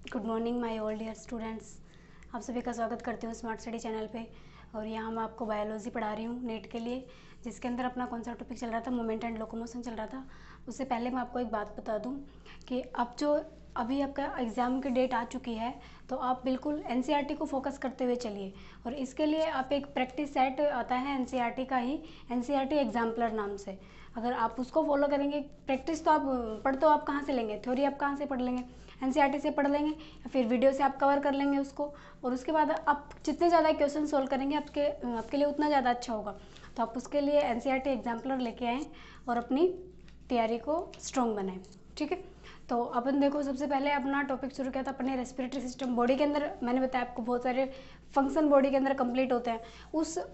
Good morning my all dear students. आप सभी का स्वागत करती हूँ स्मार्ट स्टडी चैनल पे। और यहाँ मैं आपको बायोलॉजी पढ़ा रही हूँ नेट के लिए, जिसके अंदर अपना कौन सा टॉपिक चल रहा था, मोमेंट एंड लोकोमोशन चल रहा था। उससे पहले मैं आपको एक बात बता दूँ कि अभी आपका एग्ज़ाम की डेट आ चुकी है, तो आप बिल्कुल एनसीईआरटी को फोकस करते हुए चलिए। और इसके लिए आप एक प्रैक्टिस सेट आता है एनसीईआरटी का ही, एनसीईआरटी एग्जाम्पलर नाम से। अगर आप उसको फॉलो करेंगे, प्रैक्टिस तो आप कहाँ से लेंगे, थ्योरी आप कहाँ से पढ़ लेंगे, एनसीईआरटी से पढ़ लेंगे या फिर वीडियो से आप कवर कर लेंगे उसको। और उसके बाद आप जितने ज़्यादा क्वेश्चन सोल्व करेंगे आपके लिए उतना ज़्यादा अच्छा होगा। तो आप उसके लिए एनसीईआरटी एग्जाम्पलर लेके आएँ और अपनी तैयारी को स्ट्रॉन्ग बनाएं। ठीक है, तो अपन देखो, सबसे पहले अपना टॉपिक शुरू किया था अपने रेस्पिरेटरी सिस्टम। बॉडी के अंदर मैंने बताया आपको बहुत सारे फंक्शन बॉडी के अंदर कंप्लीट होते हैं।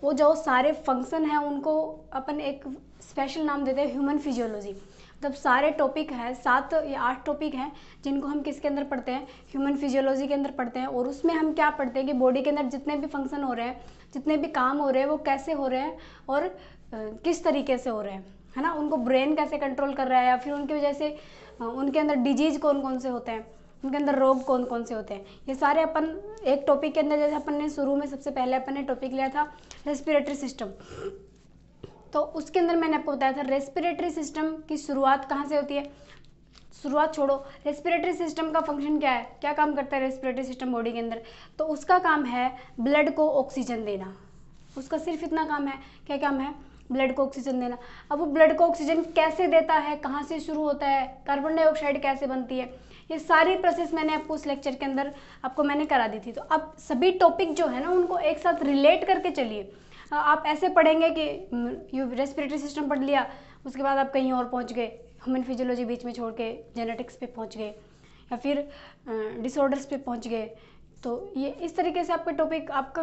वो जो सारे फंक्शन हैं उनको अपन एक स्पेशल नाम देते हैं ह्यूमन फिजियोलॉजी। मतलब सारे टॉपिक हैं, 7 या 8 टॉपिक हैं जिनको हम किसके अंदर पढ़ते हैं, ह्यूमन फिजियोलॉजी के अंदर पढ़ते हैं। और उसमें हम क्या पढ़ते हैं कि बॉडी के अंदर जितने भी फंक्शन हो रहे हैं, जितने भी काम हो रहे हैं, वो कैसे हो रहे हैं और किस तरीके से हो रहे हैं, है ना। उनको ब्रेन कैसे कंट्रोल कर रहा है, या फिर उनकी वजह से उनके अंदर डिजीज कौन कौन से होते हैं, उनके अंदर रोग कौन कौन से होते हैं, ये सारे अपन एक टॉपिक के अंदर। जैसे अपन ने शुरू में सबसे पहले अपन ने टॉपिक लिया था रेस्पिरेटरी सिस्टम, तो उसके अंदर मैंने आपको बताया था रेस्पिरेटरी सिस्टम की शुरुआत कहाँ से होती है। शुरुआत छोड़ो, रेस्पिरेटरी सिस्टम का फंक्शन क्या है, क्या काम करता है रेस्पिरेटरी सिस्टम बॉडी के अंदर। तो उसका काम है ब्लड को ऑक्सीजन देना। उसका सिर्फ इतना काम है। क्या काम है? ब्लड को ऑक्सीजन देना। अब वो ब्लड को ऑक्सीजन कैसे देता है, कहाँ से शुरू होता है, कार्बन डाइऑक्साइड कैसे बनती है, ये सारी प्रोसेस मैंने आपको उस लेक्चर के अंदर मैंने करा दी थी। तो अब सभी टॉपिक जो है ना उनको एक साथ रिलेट करके चलिए। आप ऐसे पढ़ेंगे कि रेस्पिरेटरी सिस्टम पढ़ लिया, उसके बाद आप कहीं और पहुंच गए, ह्यूमन फिजियोलॉजी बीच में छोड़ के जेनेटिक्स पे पहुंच गए या फिर डिसऑर्डर्स पे पहुंच गए। तो ये इस तरीके से आपका टॉपिक, आपका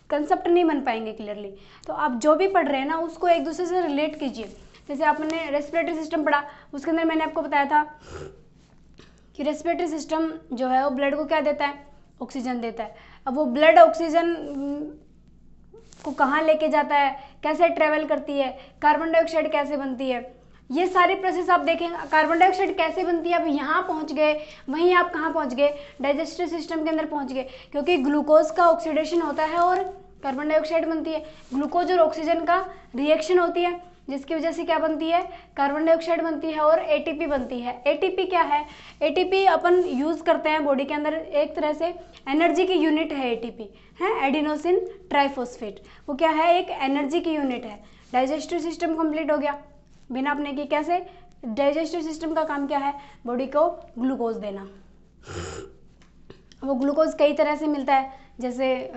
कंसेप्ट नहीं बन पाएंगे क्लियरली। तो आप जो भी पढ़ रहे हैं ना उसको एक दूसरे से रिलेट कीजिए। जैसे आपने रेस्पिरेटरी सिस्टम पढ़ा, उसके अंदर मैंने आपको बताया था कि रेस्पिरेटरी सिस्टम जो है वो ब्लड को क्या देता है, ऑक्सीजन देता है। अब वो ब्लड ऑक्सीजन को कहाँ लेके जाता है, कैसे ट्रेवल करती है, कार्बन डाइऑक्साइड कैसे बनती है, ये सारी प्रोसेस आप देखेंगे। कार्बन डाइऑक्साइड कैसे बनती है, अब यहाँ पहुँच गए, वहीं आप कहाँ पहुँच गए, डाइजेस्टिव सिस्टम के अंदर पहुँच गए, क्योंकि ग्लूकोज का ऑक्सीडेशन होता है और कार्बन डाइऑक्साइड बनती है। ग्लूकोज और ऑक्सीजन का रिएक्शन होती है, जिसकी वजह से क्या बनती है, कार्बन डाइऑक्साइड बनती है और एटीपी बनती है। एटीपी क्या है? एटीपी अपन यूज करते हैं बॉडी के अंदर, एक तरह से एनर्जी की यूनिट है एटीपी, है एडिनोसिन ट्राइफॉस्फेट। वो क्या है? एक एनर्जी की यूनिट है। डाइजेस्टिव सिस्टम कंप्लीट हो गया बिना अपने की। कैसे? डाइजेस्टिव सिस्टम का काम क्या है? बॉडी को ग्लूकोज देना। वो ग्लूकोज कई तरह से मिलता है, जैसे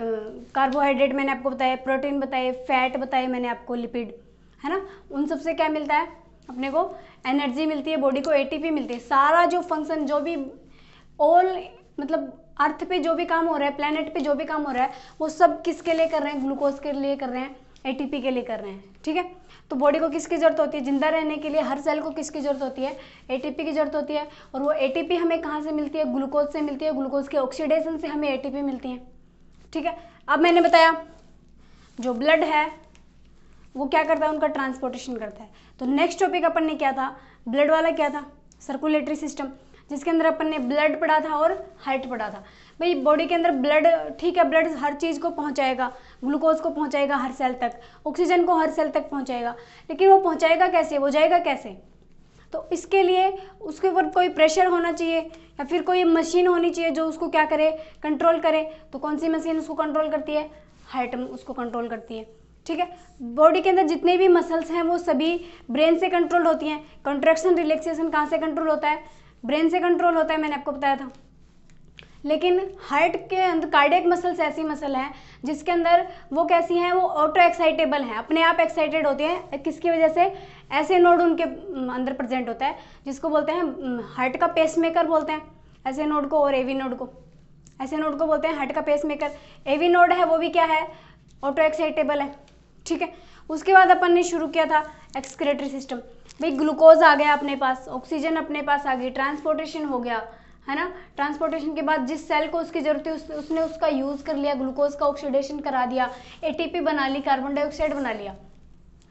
कार्बोहाइड्रेट मैंने आपको बताया, प्रोटीन बताए, फैट बताए मैंने आपको, लिपिड, है ना। उन सबसे क्या मिलता है अपने को? एनर्जी मिलती है, बॉडी को एटीपी मिलती है। सारा जो फंक्शन, जो भी मतलब अर्थ पे जो भी काम हो रहा है, प्लेनेट पे जो भी काम हो रहा है, वो सब किसके लिए कर रहे हैं? ग्लूकोज के लिए कर रहे हैं, एटीपी के लिए कर रहे हैं। ठीक है, तो बॉडी को किसकी जरूरत होती है? जिंदा रहने के लिए हर सेल को किसकी जरूरत होती है? एटीपी की जरूरत होती है। और वो एटीपी हमें कहाँ से मिलती है? ग्लूकोज से मिलती है। ग्लूकोज के ऑक्सीडेशन से हमें एटीपी मिलती है। ठीक है, अब मैंने बताया जो ब्लड है वो क्या करता है? उनका ट्रांसपोर्टेशन करता है। तो नेक्स्ट टॉपिक अपन ने क्या था? ब्लड वाला क्या था? सर्कुलेटरी सिस्टम, जिसके अंदर अपन ने ब्लड पढ़ा था और हार्ट पढ़ा था। भाई बॉडी के अंदर ब्लड, ठीक है, ब्लड हर चीज़ को पहुंचाएगा, ग्लूकोज को पहुंचाएगा हर सेल तक, ऑक्सीजन को हर सेल तक पहुंचाएगा, लेकिन वो पहुंचाएगा कैसे, वो जाएगा कैसे? तो इसके लिए उसके ऊपर कोई प्रेशर होना चाहिए या फिर कोई मशीन होनी चाहिए जो उसको क्या करे, कंट्रोल करे। तो कौन सी मशीन उसको कंट्रोल करती है? हार्ट उसको कंट्रोल करती है। ठीक है, बॉडी के अंदर जितने भी मसल्स हैं वो सभी ब्रेन से कंट्रोल होती हैं। कंट्रैक्शन रिलैक्सेशन कहाँ से कंट्रोल होता है? ब्रेन से कंट्रोल होता है, मैंने आपको बताया था। लेकिन हार्ट के अंदर कार्डियक मसल्स ऐसी मसल हैं जिसके अंदर वो कैसी हैं, वो ऑटो एक्साइटेबल हैं, अपने आप एक्साइटेड होती हैं। किसकी वजह से? ऐसे नोड उनके अंदर प्रेजेंट होता है जिसको बोलते हैं हार्ट का पेसमेकर बोलते हैं, ऐसे नोड को। और एवी नोड को, ऐसे नोड को बोलते हैं हार्ट का पेसमेकर। एवी नोड है वो भी क्या है? ऑटो एक्साइटेबल है। ठीक है, उसके बाद अपन ने शुरू किया था एक्सक्रेटरी सिस्टम। भाई ग्लूकोज आ गया अपने पास, ऑक्सीजन अपने पास आ गई, ट्रांसपोर्टेशन हो गया, है ना। ट्रांसपोर्टेशन के बाद जिस सेल को उसकी जरूरत है उसने उसका यूज कर लिया, ग्लूकोज का ऑक्सीडेशन करा दिया, एटीपी बना ली, कार्बन डाइऑक्साइड बना लिया,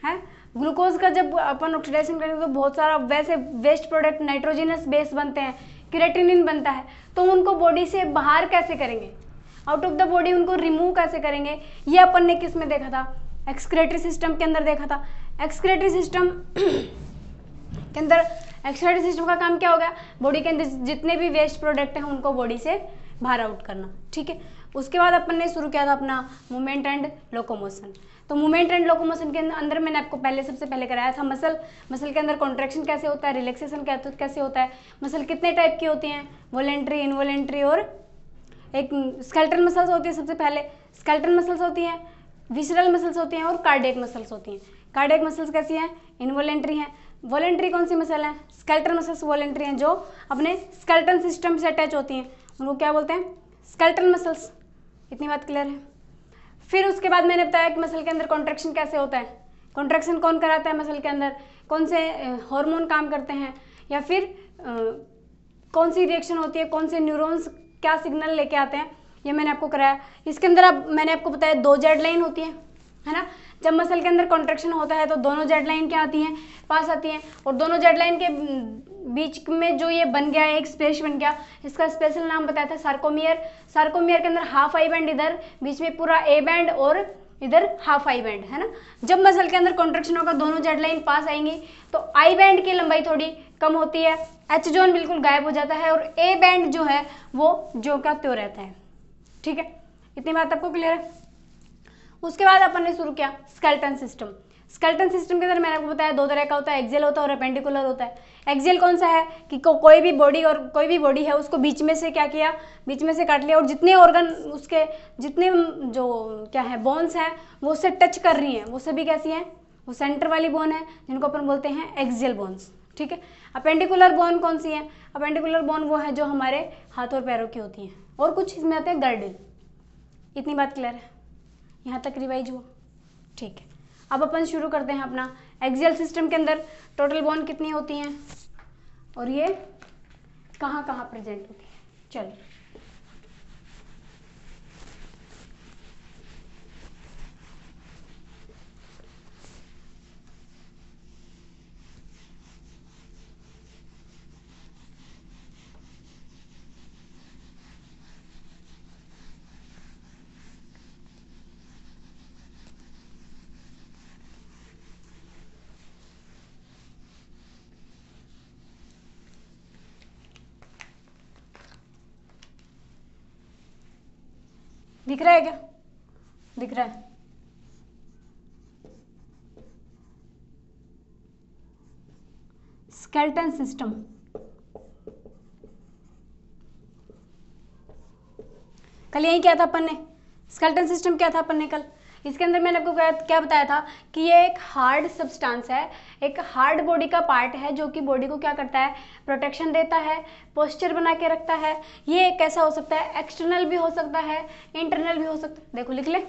है। ग्लूकोज का जब अपन ऑक्सीडेशन करेंगे तो बहुत सारा वैसे वेस्ट प्रोडक्ट नाइट्रोजनस बेस बनते हैं, क्रिएटिनिन बनता है, तो उनको बॉडी से बाहर कैसे करेंगे, आउट ऑफ द बॉडी उनको रिमूव कैसे करेंगे, ये अपन ने किस में देखा था, एक्सक्रीटरी सिस्टम के अंदर देखा था। एक्सक्रीटरी सिस्टम के अंदर एक्सक्रीटरी सिस्टम का काम क्या हो गया, बॉडी के अंदर जितने भी वेस्ट प्रोडक्ट हैं उनको बॉडी से बाहर आउट करना, ठीक है। उसके बाद अपन ने शुरू किया था अपना मूवमेंट एंड लोकोमोशन। तो मूवमेंट एंड लोकोमोशन के अंदर मैंने आपको सबसे पहले कराया था मसल के अंदर कॉन्ट्रैक्शन कैसे होता है, रिलैक्सेशन कैसे होता है, मसल कितने टाइप की होती हैं, वॉलेंट्री, इनवॉलेंट्री और एक स्केलेटल मसल्स होती है। सबसे पहले स्केलेटल मसल्स होती हैं, विसरल मसल्स होती हैं और कार्डियक मसल्स होती हैं। कार्डियक मसल्स कैसी हैं, इनवॉलेंट्री हैं। वॉलेंट्री कौन सी मसल है, स्केलेटल मसल्स वॉलेंट्री हैं, जो अपने स्केलेटल सिस्टम से अटैच होती हैं, उनको क्या बोलते हैं, स्केलेटल मसल्स। इतनी बात क्लियर है। फिर उसके बाद मैंने बताया कि मसल के अंदर कॉन्ट्रैक्शन कैसे होता है, कॉन्ट्रैक्शन कौन कराता है मसल के अंदर, कौन से हार्मोन काम करते हैं, या फिर कौन सी रिएक्शन होती है, कौन से न्यूरॉन्स क्या सिग्नल लेके आते हैं, ये मैंने आपको कराया। इसके अंदर अब मैंने आपको बताया 2 जेड लाइन होती है ना। जब मसल के अंदर कॉन्ट्रैक्शन होता है तो दोनों जेड लाइन क्या आती हैं, पास आती हैं, और दोनों जेड लाइन के बीच में जो ये बन गया, एक स्पेस बन गया, इसका स्पेशल नाम बताया था सार्कोमियर। सार्कोमियर के अंदर हाफ आई बैंड इधर, बीच में पूरा ए बैंड और इधर हाफ आई बैंड है ना। जब मसल के अंदर कॉन्ट्रैक्शन होगा दोनों जेड लाइन पास आएंगी तो आई बैंड की लंबाई थोड़ी कम होती है, एच जोन बिल्कुल गायब हो जाता है, और ए बैंड जो है वो जो का त्यों रहता है, ठीक है। इतनी बात आपको क्लियर है। उसके बाद अपन ने शुरू किया स्केलेटन सिस्टम। स्केलेटन सिस्टम के अंदर मैंने आपको बताया 2 तरह का होता है, एक्सियल होता है और अपेंडिकुलर होता है। एक्सियल कौन सा है कि कोई भी बॉडी है उसको बीच में से क्या किया, बीच में से काट लिया, और जितने ऑर्गन उसके जितने जो क्या है बोन्स हैं वो उससे टच कर रही हैं, वो सभी कैसी हैं, वो सेंटर वाली बोन है, जिनको अपन बोलते हैं एक्सियल बोन्स, ठीक है। अपेंडिकुलर बोन कौन सी है, अपेंडिकुलर बोन वो है जो हमारे हाथ और पैरों की होती हैं, और कुछ इसमें आते हैं गर्डिल। इतनी बात क्लियर है, यहाँ तक रिवाइज हुआ, ठीक है। अब अपन शुरू करते हैं अपना एक्सियल सिस्टम के अंदर टोटल बोन कितनी होती हैं और ये कहाँ कहाँ प्रेजेंट होती है, चलिए। दिख रहा है क्या, दिख रहा है। स्केलेटन सिस्टम, कल यही क्या था अपन ने, स्केलेटन सिस्टम क्या था अपन ने कल, इसके अंदर मैंने आपको क्या बताया था कि ये एक हार्ड सब्सटेंस है, एक हार्ड बॉडी का पार्ट है जो कि बॉडी को क्या करता है, प्रोटेक्शन देता है, पोस्चर बना के रखता है। ये कैसा हो सकता है, एक्सटर्नल भी हो सकता है, इंटरनल भी हो सकता है, देखो लिख ले,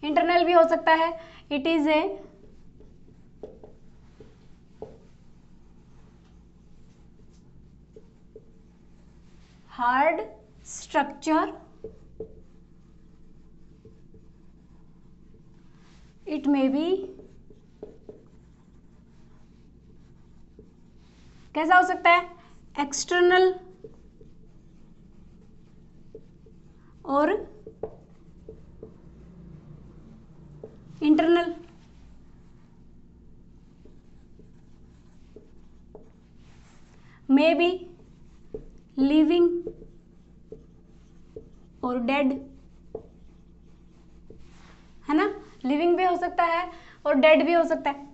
इंटरनल भी हो सकता है। It is a hard structure, it may be, कैसा हो सकता है, एक्सटर्नल और इंटरनल। मे बी लिविंग और डेड, है ना, लिविंग भी हो सकता है और डेड भी हो सकता है।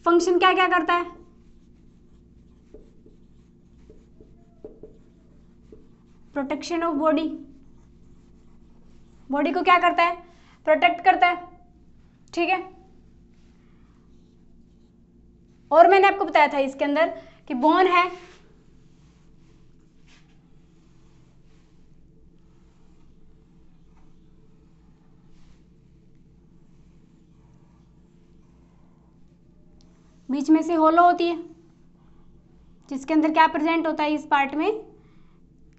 फंक्शन क्या क्या करता है, प्रोटेक्शन ऑफ बॉडी, बॉडी को क्या करता है, प्रोटेक्ट करता है, ठीक है। और मैंने आपको बताया था इसके अंदर कि बोन है, बीच में से होलो होती है, जिसके अंदर क्या प्रेजेंट होता है, इस पार्ट में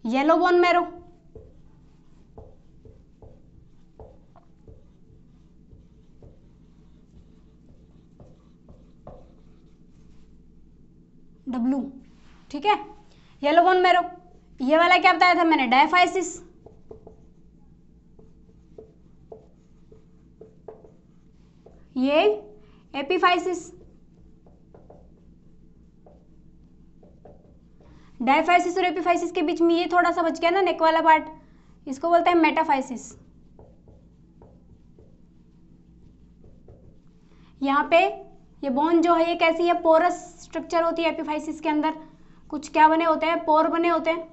येलो बोन मैरो, डब्लू, ठीक है, येलो बोन मैरो। ये वाला क्या बताया था मैंने, डायफाइसिस। ये एपिफाइसिस। डायफाइसिस और एपिफाइसिस के बीच में ये थोड़ा सा बच गया ना नेक वाला पार्ट, इसको बोलते हैं मेटाफाइसिस। यहाँ पे ये बोन जो है ये कैसी है, पोरस स्ट्रक्चर होती है एपिफाइसिस के अंदर। कुछ क्या बने होते हैं, पोर बने होते हैं।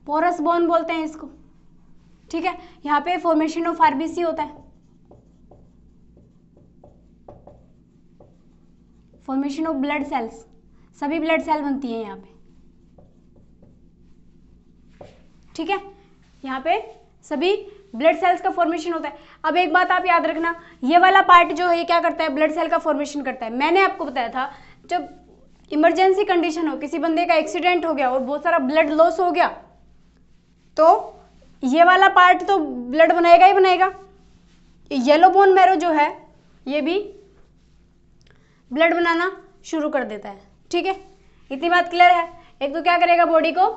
पोरस बोन बोलते हैं इसको, ठीक है। यहाँ पे फॉर्मेशन ऑफ आरबीसी होता है, फॉर्मेशन ऑफ ब्लड सेल्स, सभी ब्लड सेल बनती है यहाँ पे, ठीक है। यहाँ पे सभी ब्लड सेल्स का फॉर्मेशन होता है। अब एक बात आप याद रखना, ये वाला पार्ट जो है ये क्या करता है, ब्लड सेल का फॉर्मेशन करता है। मैंने आपको बताया था जब इमरजेंसी कंडीशन हो, किसी बंदे का एक्सीडेंट हो गया और बहुत सारा ब्लड लॉस हो गया, तो ये वाला पार्ट तो ब्लड बनाएगा ही बनाएगा। येलो बोन मैरो जो है ये भी ब्लड बनाना शुरू कर देता है, ठीक है। इतनी बात क्लियर है। एक तो क्या करेगा, बॉडी को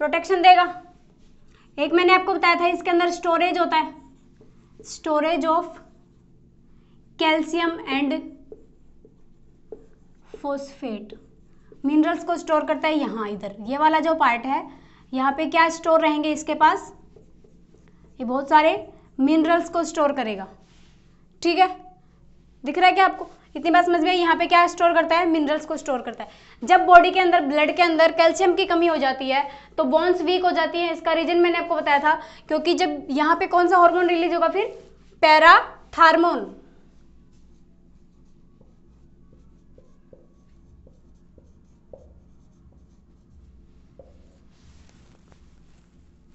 प्रोटेक्शन देगा। एक मैंने आपको बताया था इसके अंदर स्टोरेज होता है, storage of calcium and phosphate, minerals को स्टोर करता है। यहाँ इधर ये वाला जो पार्ट है यहाँ पे क्या स्टोर रहेंगे इसके पास, ये बहुत सारे मिनरल्स को स्टोर करेगा, ठीक है। दिख रहा है क्या आपको, इतनी बात समझ में आई। यहाँ पे क्या स्टोर करता है, मिनरल्स को स्टोर करता है। जब बॉडी के अंदर, ब्लड के अंदर कैल्शियम की कमी हो जाती है तो बोन्स वीक हो जाती है। इसका रीजन मैंने आपको बताया था, क्योंकि जब यहाँ पे कौन सा हार्मोन रिलीज होगा, फिर पैराथार्मोन।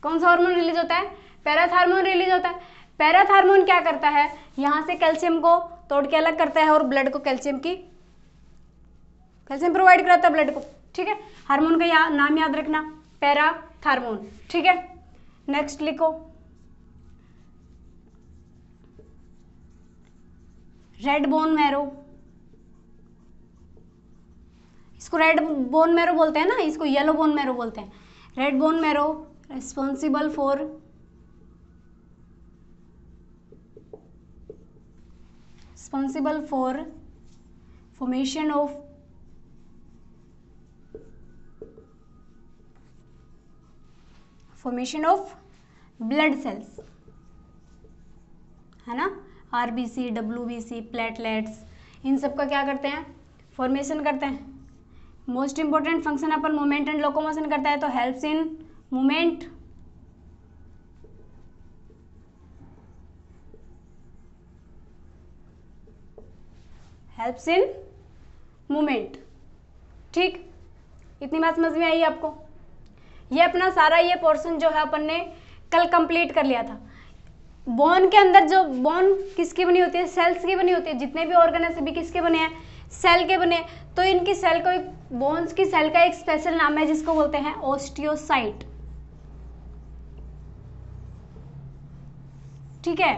कौन सा हार्मोन रिलीज होता है, पैराथार्मोन रिलीज होता है। पैराथार्मोन क्या करता है, यहाँ से कैल्शियम को तोड़ के अलग करता है और ब्लड को कैल्शियम प्रोवाइड कराता है ब्लड को, ठीक है। हार्मोन का नाम याद रखना, पैराथार्मोन, ठीक है। नेक्स्ट लिखो, रेड बोन मैरो। इसको रेड बोन मैरो बोलते हैं ना, इसको येलो बोन मैरो बोलते हैं। Red bone marrow responsible for formation of blood cells, है ना। आरबीसी, डब्ल्यूबीसी, प्लेटलेट्स, इन सब का क्या करते हैं, फॉर्मेशन करते हैं। Most important function upon movement and locomotion करता है, तो helps in movement, helps in movement, ठीक। इतनी बात समझ में आई आपको। ये अपना सारा ये पोर्शन जो है अपन ने कल कंप्लीट कर लिया था। बोन के अंदर जो बोन किसकी बनी होती है, सेल्स की बनी होती है। जितने भी ऑर्गन है सभी किसके बने हैं, सेल के बने। तो इनकी सेल को, बोन्स की सेल का एक स्पेशल नाम है जिसको बोलते हैं ओस्टियोसाइट, ठीक है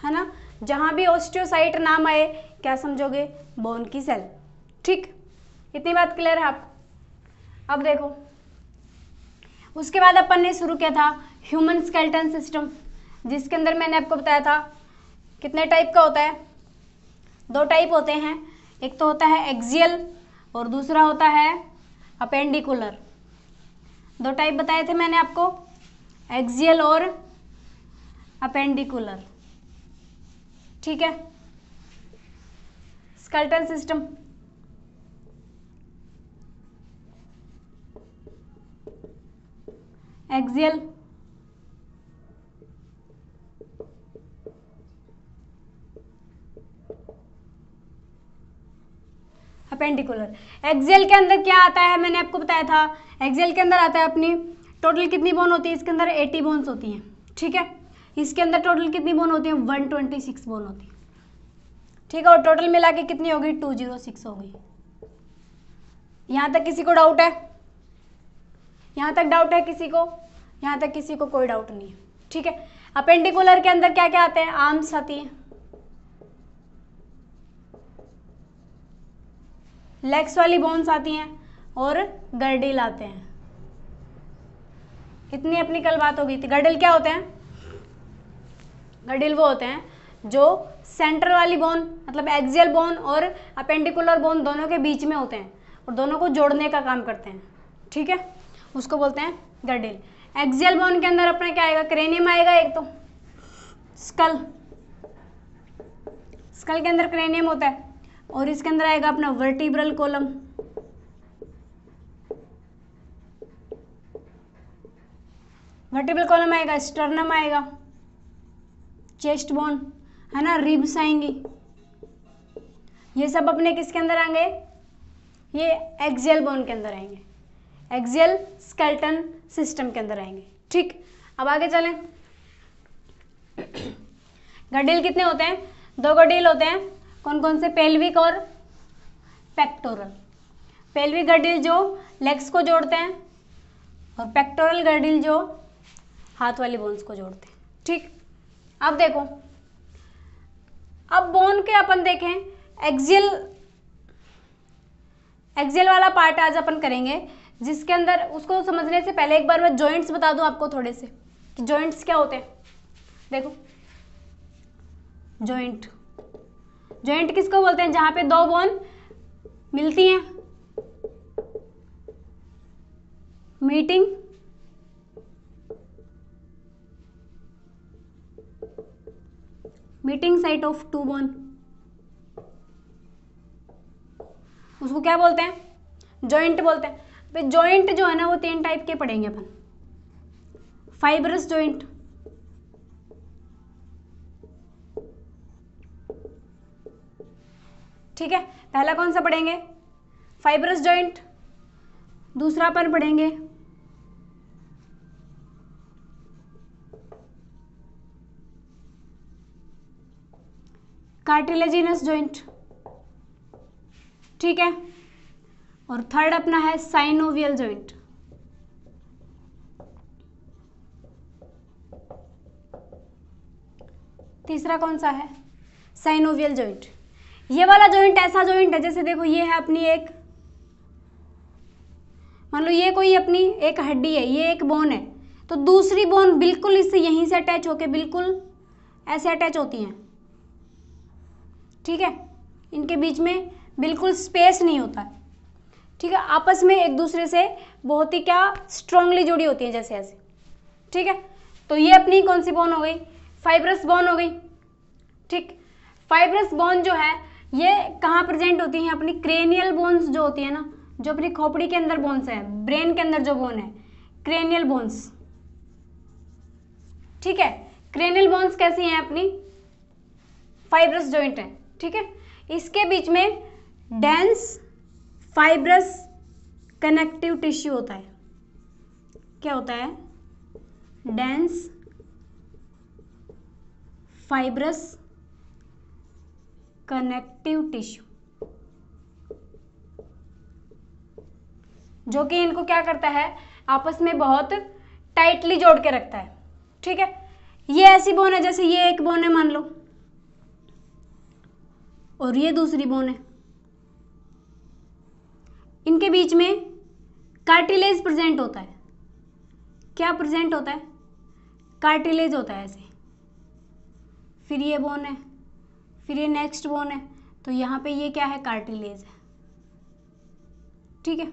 ना। जहां भी ओस्टियोसाइट नाम आए क्या समझोगे, बोन की सेल, ठीक। इतनी बात क्लियर है आपको। अब देखो, उसके बाद अपन ने शुरू किया था ह्यूमन स्केलेटन सिस्टम, जिसके अंदर मैंने आपको बताया था कितने टाइप का होता है, 2 टाइप होते हैं। एक तो होता है एक्सियल और दूसरा होता है अपेंडिकुलर। 2 टाइप बताए थे मैंने आपको, एक्सियल और अपेंडिकुलर, ठीक है। Skeleton system, axial, appendicular. Axial के अंदर क्या आता है मैंने आपको बताया था, एक्सियल के अंदर आता है अपनी टोटल कितनी बोन होती है, इसके अंदर 80 बोन्स होती हैं, ठीक है। इसके अंदर टोटल कितनी बोन होती है, 126 बोन होती है, ठीक है। और टोटल मिला के कितनी होगी, 206 हो गई। यहाँ तक किसी को डाउट है, यहाँ तक डाउट है किसी को, यहाँ तक किसी को कोई डाउट नहीं है, ठीक है। अपेंडिकुलर के अंदर क्या क्या आते हैं, आर्म्स आती हैं, लेग्स वाली बोन्स आती हैं और गर्डिल आते हैं। इतनी अपनी कल बात हो गई थी। गर्डिल क्या होते हैं? गर्डिल वो होते हैं जो सेंटर वाली बोन मतलब एक्सियल बोन और अपेंडिकुलर बोन दोनों के बीच में होते हैं और दोनों को जोड़ने का काम करते हैं। ठीक है, उसको बोलते हैं गर्डिल। एक्सियल बोन के अंदर अपना क्या आएगा? क्रेनियम आएगा, एक तो स्कल, स्कल के अंदर क्रेनियम होता है, और इसके अंदर आएगा अपना वर्टिब्रल कॉलम, वर्टिब्रल कॉलम आएगा, स्टर्नम आएगा, चेस्ट बोन है ना, रिब्स आएंगी। ये सब अपने किसके अंदर आएंगे? ये एक्सियल बोन के अंदर आएंगे, एक्सियल स्केलेटन सिस्टम के अंदर आएंगे। ठीक, अब आगे चलें। गर्डिल कितने होते हैं? 2 गर्डिल होते हैं। कौन कौन से? पेल्विक और पेक्टोरल। पेल्विक गर्डिल जो लेग्स को जोड़ते हैं और पेक्टोरल गर्डिल जो हाथ वाली बोन्स को जोड़ते हैं। ठीक, अब देखो, अब बोन के अपन देखें एक्सियल, एक्सियल वाला पार्ट आज अपन करेंगे, जिसके अंदर उसको समझने से पहले एक बार मैं जॉइंट्स बता दूं आपको थोड़े से कि जॉइंट्स क्या होते हैं। देखो, जॉइंट, जॉइंट किसको बोलते हैं? जहां पे 2 बोन मिलती हैं, meeting meeting site of 2 bone, उसको क्या बोलते हैं? जॉइंट बोलते हैं। भाई जॉइंट जो है ना वो 3 टाइप के पढ़ेंगे अपन। फाइब्रस जॉइंट, ठीक है, पहला कौन सा पढ़ेंगे? Fibrous joint. दूसरा अपन पढ़ेंगे कार्टिलेजिनस जॉइंट, ठीक है, और थर्ड अपना है साइनोवियल जॉइंट। तीसरा कौन सा है? Synovial joint. ये वाला जॉइंट ऐसा जॉइंट है, जैसे देखो ये है अपनी एक, मान लो ये कोई अपनी एक हड्डी है, ये एक बोन है, तो दूसरी बोन बिल्कुल इससे यहीं से अटैच होके बिल्कुल ऐसे अटैच होती हैं। ठीक है, इनके बीच में बिल्कुल स्पेस नहीं होता है। ठीक है, आपस में एक दूसरे से बहुत ही क्या स्ट्रांगली जुड़ी होती हैं, जैसे ऐसे। ठीक है, तो ये अपनी कौन सी बोन हो गई? फाइब्रस बोन हो गई। ठीक, फाइब्रस बोन जो है ये कहाँ प्रेजेंट होती हैं? अपनी क्रेनियल बोन्स जो होती है ना, जो अपनी खोपड़ी के अंदर बोन्स है, ब्रेन के अंदर जो बोन है, क्रेनियल बोन्स। ठीक है, क्रेनियल बोन्स कैसी हैं? अपनी फाइब्रस जॉइंट है। ठीक है, इसके बीच में डेंस फाइब्रस कनेक्टिव टिश्यू होता है। क्या होता है? डेंस फाइब्रस कनेक्टिव टिश्यू, जो कि इनको क्या करता है? आपस में बहुत टाइटली जोड़ के रखता है। ठीक है, ये ऐसी बोन है, जैसे ये एक बोन है मान लो, और ये दूसरी बोन है, इनके बीच में कार्टिलेज प्रेजेंट होता है। क्या प्रेजेंट होता है? कार्टिलेज होता है ऐसे। फिर ये बोन है, फिर ये नेक्स्ट बोन है, तो यहाँ पे ये क्या है? कार्टिलेज है। ठीक है,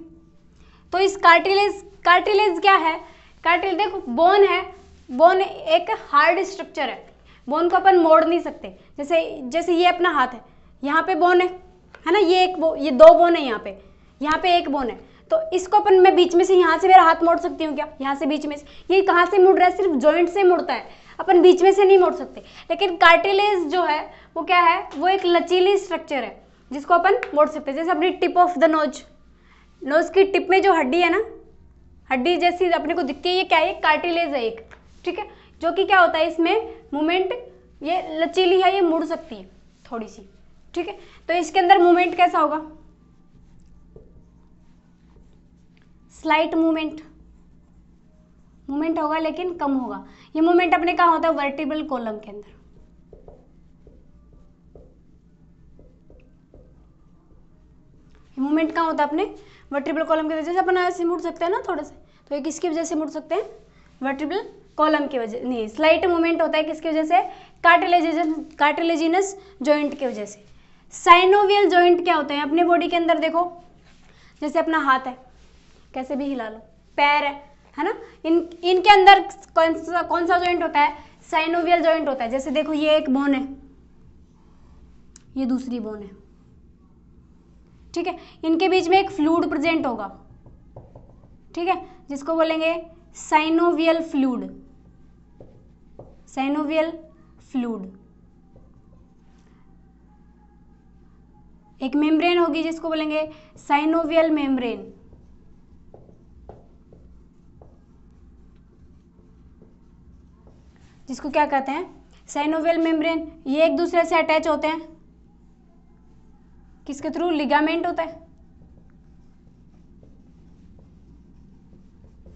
तो इस कार्टिलेज, कार्टिलेज क्या है? कार्टिलेज देखो बोन है, बोन एक हार्ड स्ट्रक्चर है, बोन को अपन मोड़ नहीं सकते। जैसे ये अपना हाथ है, यहाँ पे बोन है ना, ये ये 2 बोन है, यहाँ पे एक बोन है, तो इसको अपन मैं बीच में से यहाँ से मेरा हाथ मोड़ सकती हूँ क्या? यहाँ से बीच में से। ये कहाँ से मुड़ रहा है? सिर्फ जॉइंट से मुड़ता है, अपन बीच में से नहीं मोड़ सकते। लेकिन कार्टिलेज जो है वो क्या है? वो एक लचीली स्ट्रक्चर है जिसको अपन मोड़ सकते हैं। जैसे अपनी tip of the nose, nose की टिप में जो हड्डी है ना, हड्डी जैसी अपने को दिखती है, ये क्या है? कार्टिलेज है एक। ठीक है, जो कि क्या होता है? इसमें मूवमेंट, ये लचीली है, ये मुड़ सकती है थोड़ी सी। ठीक है, तो इसके अंदर मूवमेंट कैसा होगा? स्लाइट मूवमेंट होगा, लेकिन कम होगा। ये मूवमेंट अपने कहाँ होता है? वर्टिब्रल कॉलम के अंदर। मूवमेंट कहाँ होता है अपने वर्टिब्रल कॉलम की वजह से। अपन ऐसे मुड़ सकते हैं ना थोड़े से, तो ये किसकी वजह से मुड़ सकते हैं, वर्टिब्रल कॉलम की वजह नहीं, स्लाइट मूवमेंट होता है किसकी वजह से, कार्टिलेजिनस जॉइंट की वजह से। साइनोवियल जॉइंट क्या होते हैं अपने बॉडी के अंदर, देखो जैसे अपना हाथ है, कैसे भी हिला लो, पैर है ना, इनके अंदर कौन सा जॉइंट होता है, साइनोवियल जॉइंट होता है। जैसे देखो ये एक बोन है, ये दूसरी बोन है, ठीक है, इनके बीच में एक फ्लूइड प्रेजेंट होगा, ठीक है, जिसको बोलेंगे साइनोवियल फ्लूइड, साइनोवियल फ्लूइड। एक मेम्ब्रेन होगी जिसको बोलेंगे साइनोवियल मेम्ब्रेन, जिसको क्या कहते हैं, साइनोवियल मेम्ब्रेन। ये एक दूसरे से अटैच होते हैं, किसके थ्रू, लिगामेंट होता है,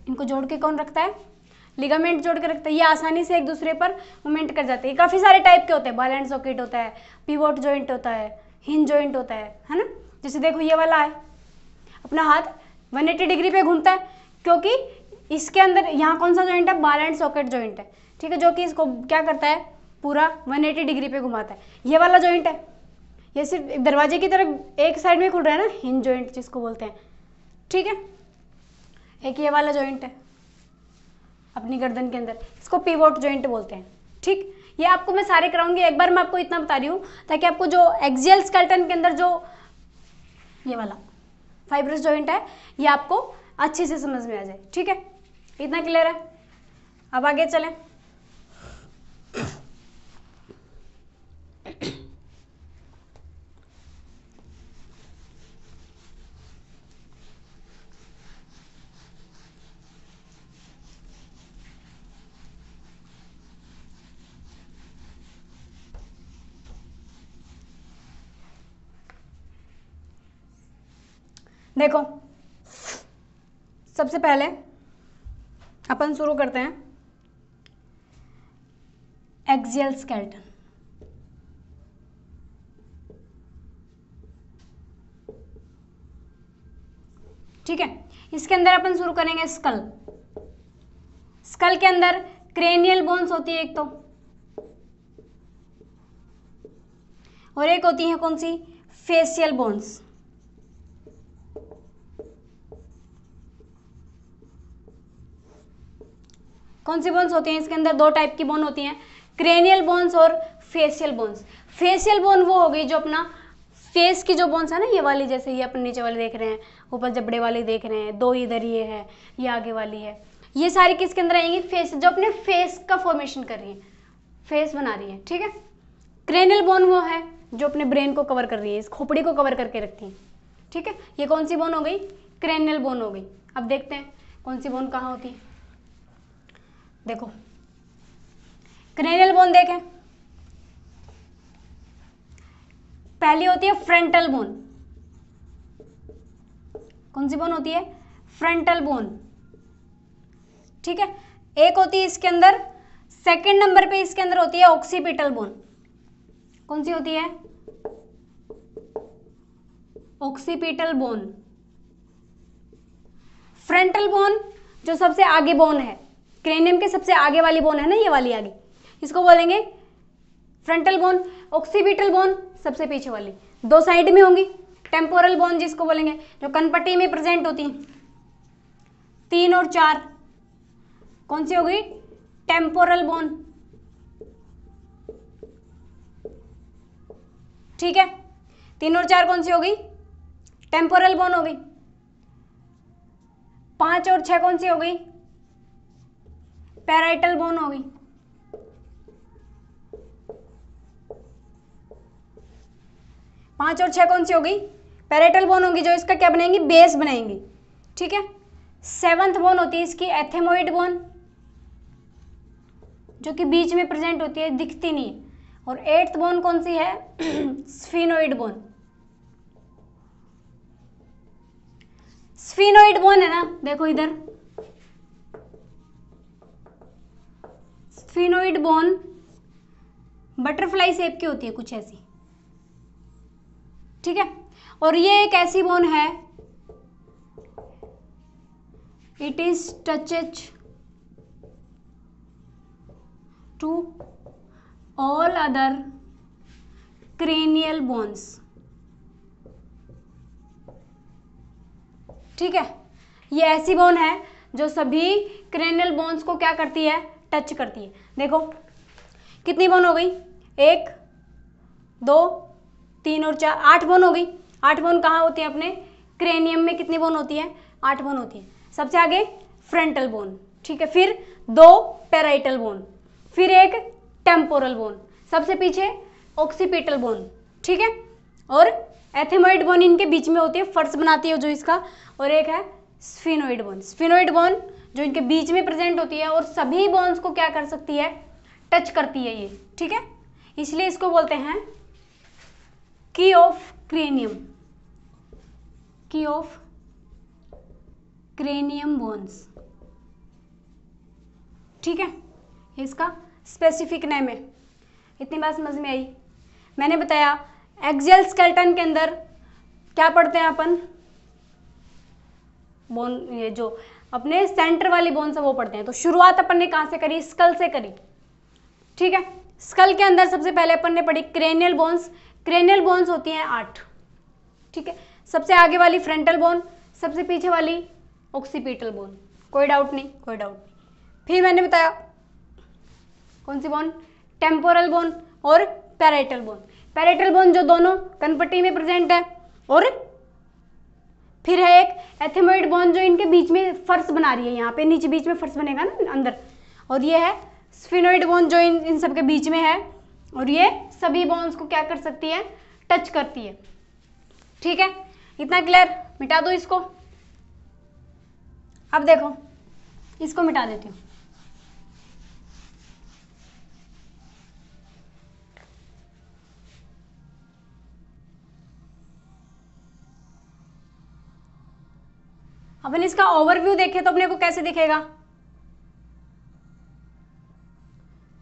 इनको जोड़ के कौन रखता है, लिगामेंट जोड़ के रखता है। ये आसानी से एक दूसरे पर मूवमेंट कर जाते हैं। काफी सारे टाइप के होते हैं, बॉल एंड सॉकेट होता है, पिवोट जॉइंट होता है, हिंज जॉइंट होता है ना। जैसे देखो ये वाला है, अपना हाथ 180 डिग्री पे घूमता है, क्योंकि इसके अंदर यहाँ कौन सा जॉइंट है, बॉल एंड सॉकेट जॉइंट है, ठीक है, जो कि इसको क्या करता है, पूरा 180 डिग्री पे घुमाता है। ये वाला जॉइंट है, ये सिर्फ दरवाजे की तरफ एक साइड में खुल रहा है ना, हिंज जॉइंट जिसको बोलते हैं, ठीक है। एक ये वाला जॉइंट है अपनी गर्दन के अंदर, इसको पिवोट जॉइंट बोलते हैं, ठीक। ये आपको मैं सारे कराऊंगी, एक बार मैं आपको इतना बता रही हूँ ताकि आपको जो एक्सियल स्केलेटन के अंदर जो ये वाला फाइब्रस जॉइंट है ये आपको अच्छे से समझ में आ जाए, ठीक है। इतना क्लियर है, अब आगे चलें। देखो सबसे पहले अपन शुरू करते हैं एक्सियल स्केलेटन। ठीक है, इसके अंदर अपन शुरू करेंगे स्कल। स्कल के अंदर क्रेनियल बोन्स होती है एक तो, और एक होती है कौन सी, फेशियल बोन्स। कौन सी बोन्स होती हैं इसके अंदर, दो टाइप की बोन होती हैं, क्रेनियल बोन्स और फेशियल बोन्स। फेशियल बोन वो हो गई जो अपना फेस की जो बोन्स है ना, ये वाली, जैसे ये अपन नीचे वाली देख रहे हैं, ऊपर जबड़े वाली देख रहे हैं, दो इधर ये है, ये आगे वाली है, ये सारी किसके अंदर आएंगी, फेस, जो अपने फेस का फॉर्मेशन कर रही है, फेस बना रही है, ठीक है। क्रेनियल बोन वो है जो अपने ब्रेन को कवर कर रही है, इस खोपड़ी को कवर करके रखती है, ठीक है। ये कौन सी बोन हो गई, क्रेनियल बोन हो गई। अब देखते हैं कौन सी बोन कहाँ होती है। देखो क्रेनियल बोन देखें, पहली होती है फ्रंटल बोन। कौन सी बोन होती है, फ्रंटल बोन, ठीक है। एक होती है इसके अंदर, सेकंड नंबर पे इसके अंदर होती है ऑक्सीपिटल बोन। कौन सी होती है, ऑक्सीपिटल बोन। फ्रंटल बोन जो सबसे आगे बोन है, क्रेनियम के सबसे आगे वाली बोन है ना, ये वाली आगे, इसको बोलेंगे फ्रंटल बोन। ऑक्सीपिटल बोन सबसे पीछे वाली, दो साइड में होंगी। टेम्पोरल बोन जिसको बोलेंगे जो कनपट्टी में प्रेजेंट होती है, 3 और 4, कौन सी हो गई, टेम्पोरल बोन, ठीक है। 3 और 4 कौन सी हो गई, टेम्पोरल बोन हो गई। 5 और 6 कौन सी हो गई, पैराइटल बोन हो गई। 5 और 6 कौन सी हो गई, पैराइटल बोन होगी, जो इसका क्या बनाएंगी, बेस बनाएंगी, ठीक है। 7th बोन होती है इसकी एथेमोइड बोन, जो कि बीच में प्रेजेंट होती है, दिखती नहीं है। और 8th बोन कौन सी है, स्फीनोइड बोन। स्फीनोइड बोन है ना, देखो इधर, स्फीनोइड बोन बटरफ्लाई शेप की होती है कुछ ऐसी, ठीक है। और ये एक ऐसी बोन है, it is touches to all other cranial bones. ठीक है, ये ऐसी बोन है जो सभी क्रेनियल बोन्स को क्या करती है, टच करती है। देखो कितनी बोन हो गई, 1 2 3 और 4, 8 बोन हो गई। 8 बोन कहाँ होती है, अपने क्रेनियम में कितनी बोन होती है, 8 बोन होती है। सबसे आगे फ्रंटल बोन, ठीक है, फिर 2 पैराइटल बोन, फिर एक टेम्पोरल बोन, सबसे पीछे ऑक्सीपिटल बोन, ठीक है, और एथेमोइड बोन इनके बीच में होती है, फर्श बनाती है जो इसका, और एक है स्फिनोइड बोन। स्फिनोइड बोन जो इनके बीच में प्रेजेंट होती है और सभी बोन्स को क्या कर सकती है, टच करती है ये, ठीक है, इसलिए इसको बोलते हैं की ऑफ क्रेनियम, की ऑफ क्रेनियम बोन्स। ठीक है, इसका स्पेसिफिक नेम है। इतनी बात समझ में आई। मैंने बताया एक्सियल स्केलेटन के अंदर क्या पढ़ते हैं अपन, बोन, ये जो अपने सेंटर वाली बोन्स है वो पढ़ते हैं। तो शुरुआत अपन ने कहाँ से करी, स्कल से करी। ठीक है, स्कल के अंदर सबसे पहले अपन ने पढ़ी क्रेनियल बोन्स। क्रेनियल बोन्स होती हैं 8। ठीक है, सबसे आगे वाली फ्रंटल बोन, सबसे पीछे वाली ऑक्सीपिटल बोन। कोई डाउट नहीं, कोई डाउट नहीं। फिर मैंने बताया कौन सी बोन, टेम्पोरल बोन और पैराइटल बोन। पैराइटल बोन जो दोनों कनपट्टी में प्रेजेंट है, और फिर है एक एथेमोइड बोन जो इनके बीच में फर्श बना रही है, यहाँ पे नीचे बीच में फर्श बनेगा ना अंदर, और ये है स्फिनोइड बोन जो इन सब के बीच में है, और ये सभी बोन्स को क्या कर सकती है, टच करती है। ठीक है, इतना क्लियर, मिटा दो इसको। अब देखो इसको मिटा देती हूँ। अपन इसका ओवरव्यू देखें तो अपने को कैसे दिखेगा,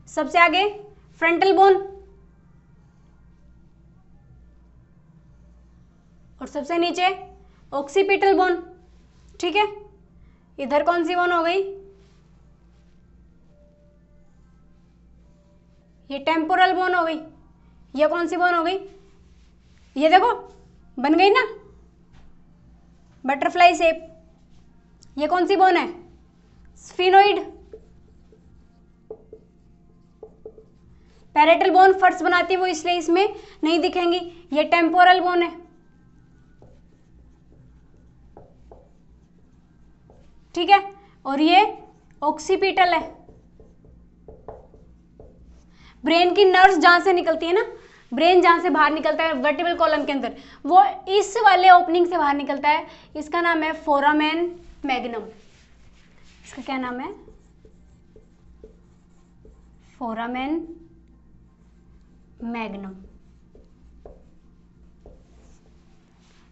सबसे आगे फ्रंटल बोन और सबसे नीचे ऑक्सीपिटल बोन। ठीक है, इधर कौन सी बोन हो गई, ये टेम्पोरल बोन हो गई। ये कौन सी बोन हो गई, ये देखो बन गई ना बटरफ्लाई शेप। ये कौन सी बोन है, स्फिनोइड। पैराइटल बोन फर्श बनाती है वो, इसलिए इसमें नहीं दिखेंगी। ये टेम्पोरल बोन है। ठीक है, और ये ऑक्सीपिटल है। ब्रेन की नर्व्स जहां से निकलती है ना, ब्रेन जहां से बाहर निकलता है वर्टिब्रल कॉलम के अंदर, वो इस वाले ओपनिंग से बाहर निकलता है। इसका नाम है फोरामेन मैग्नम। इसका क्या नाम है, फोरामेन मैग्नम।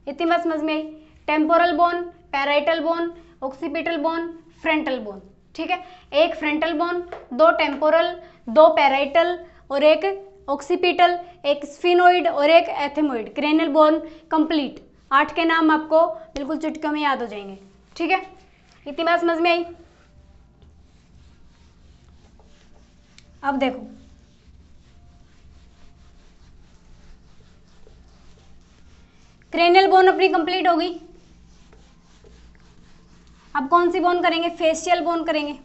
इतनी बात समझ में आई। Temporal bone, parietal bone, occipital bone, frontal bone. ठीक है, एक फ्रंटल बोन, 2 टेम्पोरल, 2 पैराइटल और एक ऑक्सीपिटल, एक स्फिनोइड और एक एथेमोइड। Cranial bone complete. 8 के नाम आपको बिल्कुल चुटकियों में याद हो जाएंगे। ठीक है, इतनी बात समझ में आई। अब देखो क्रेनियल बोन अपनी कंप्लीट हो गई। अब कौन सी बोन करेंगे, फेशियल बोन करेंगे।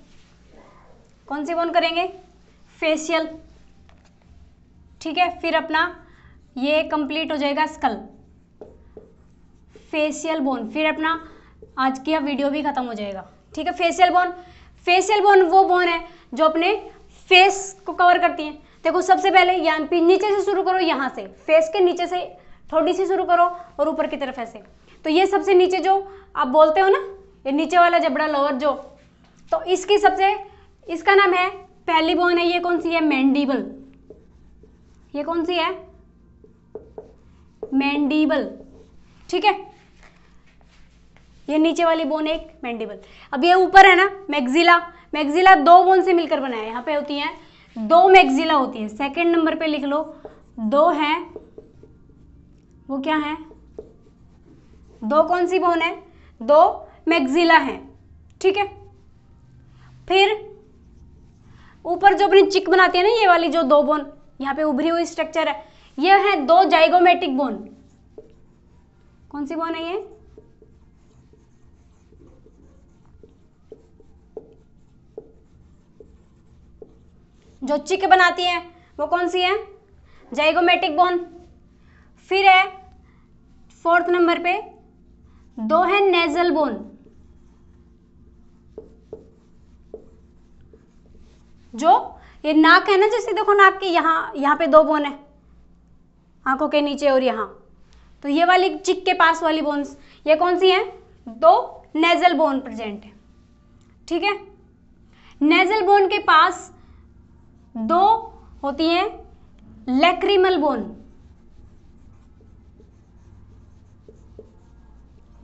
कौन सी बोन करेंगे, फेशियल। ठीक है, फिर अपना ये कंप्लीट हो जाएगा स्कल, फेशियल बोन। फिर अपना आज की वीडियो भी खत्म हो जाएगा। ठीक है, फेशियल बोन। फेशियल बोन वो बोन है जो अपने फेस को कवर करती है। देखो सबसे पहले यहाँ पे नीचे से शुरू करो, यहाँ से फेस के नीचे से थोड़ी सी शुरू करो और ऊपर की तरफ ऐसे। तो ये सबसे नीचे जो आप बोलते हो ना, ये नीचे वाला जबड़ा लोअर जो, तो इसकी सबसे, इसका नाम है, पहली बोन है ये कौन सी है, मैंडिबल। ये कौन सी है, मैंडिबल। ठीक है, ये नीचे वाली बोन एक मैंडिबल। अब ये ऊपर है ना मैक्सिला। मैक्सिला 2 बोन से मिलकर बना है। यहाँ पे होती है 2 मैक्सिला होती है। सेकंड नंबर पे लिख लो, 2 है, वो क्या है, दो कौन सी बोन है, दो मैक्सिला हैं, ठीक है। फिर ऊपर जो अपनी चिक बनाती है ना, ये वाली जो दो बोन यहाँ पे उभरी हुई स्ट्रक्चर है, ये है दो जाइगोमेटिक बोन। कौन सी बोन है ये, जो चिक बनाती है वो कौन सी है, जाइगोमेटिक बोन। फिर है 4th नंबर पे दो है नेजल बोन, जो ये नाक है ना, जैसे देखो नाक की यहाँ पे दो बोन है आंखों के नीचे और यहाँ, तो ये वाली चिक के पास वाली बोन्स ये कौन सी है, दो नेजल बोन प्रेजेंट है, ठीक है। नेजल बोन के पास दो होती हैं लैक्रिमल बोन,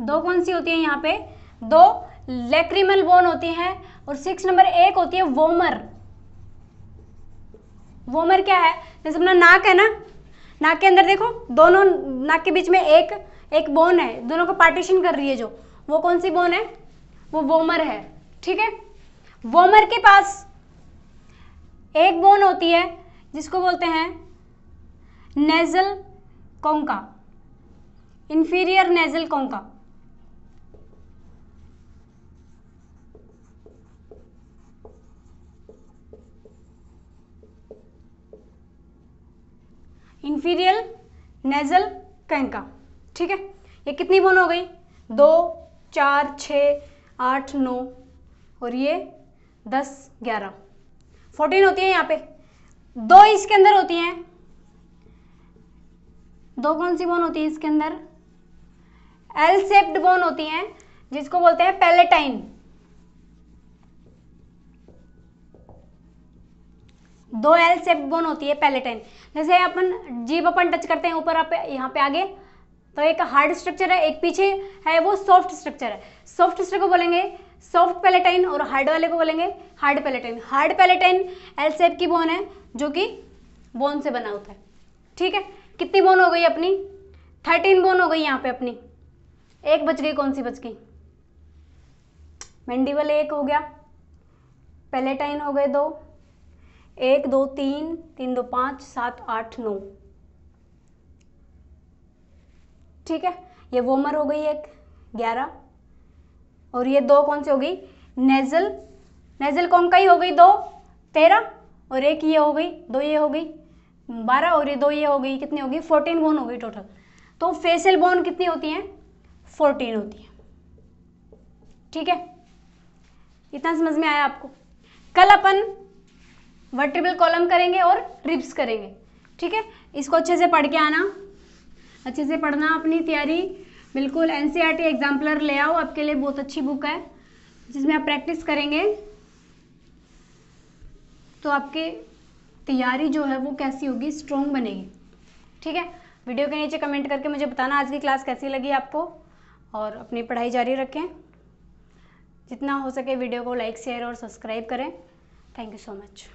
दो कौन सी होती है यहाँ पे, दो लैक्रिमल बोन होती है। और 6 नंबर एक होती है वोमर। वोमर क्या है, जैसे अपना नाक है ना, नाक के अंदर देखो दोनों नाक के बीच में एक बोन है, दोनों को पार्टीशन कर रही है, जो वो कौन सी बोन है, वो वोमर है, ठीक है। वोमर के पास एक बोन होती है जिसको बोलते हैं nasal concha, inferior nasal concha. Inferior nasal concha, ठीक है। ये कितनी बोन हो गई, 2 4 6 8 9 और ये 10 11 14 होती है यहाँ पे। दो इसके अंदर होती हैं, दो कौन सी बोन होती है इसके अंदर, एल शेप्ड बोन होती हैं जिसको बोलते हैं पैलेटाइन। दो एल शेप्ड बोन होती है पैलेटाइन। जैसे अपन जीभ अपन टच करते हैं ऊपर यहाँ पे आगे, तो एक हार्ड स्ट्रक्चर है, एक पीछे है वो सॉफ्ट स्ट्रक्चर है। सॉफ्ट स्ट्रक्चर को बोलेंगे सॉफ्ट पैलेटाइन और हार्ड वाले को बोलेंगे hard palatine. Hard palatine L shape की बोन है जो कि बोन से बना होता है, ठीक है। कितनी बोन हो गई अपनी, 13 बोन हो गई यहाँ पे अपनी। एक बच गई, कौन सी बच गई, मैंडिबल एक हो गया, पैलेटाइन हो गए दो, 1 2 3 3 2 5 7 8 9, ठीक है। ये वोमर हो गई एक 11 और ये दो कौन सी हो गई, नेजल कोंकाई हो गई 2 13 और एक ये हो गई, दो ये हो गई 12 और ये दो ये हो गई, कितनी होगी 14 बोन हो गई टोटल। तो फेशियल बोन कितनी होती हैं, 14 होती है, ठीक है। इतना समझ में आया आपको। कल अपन वर्टिब्रल कॉलम करेंगे और रिब्स करेंगे, ठीक है। इसको अच्छे से पढ़ के आना, अच्छे से पढ़ना, अपनी तैयारी बिल्कुल एनसीईआरटी एग्जाम्पलर ले आओ, आपके लिए बहुत अच्छी बुक है जिसमें आप प्रैक्टिस करेंगे तो आपकी तैयारी जो है वो कैसी होगी, स्ट्रॉन्ग बनेगी, ठीक है। वीडियो के नीचे कमेंट करके मुझे बताना आज की क्लास कैसी लगी आपको, और अपनी पढ़ाई जारी रखें। जितना हो सके वीडियो को लाइक शेयर और सब्सक्राइब करें। Thank you so much.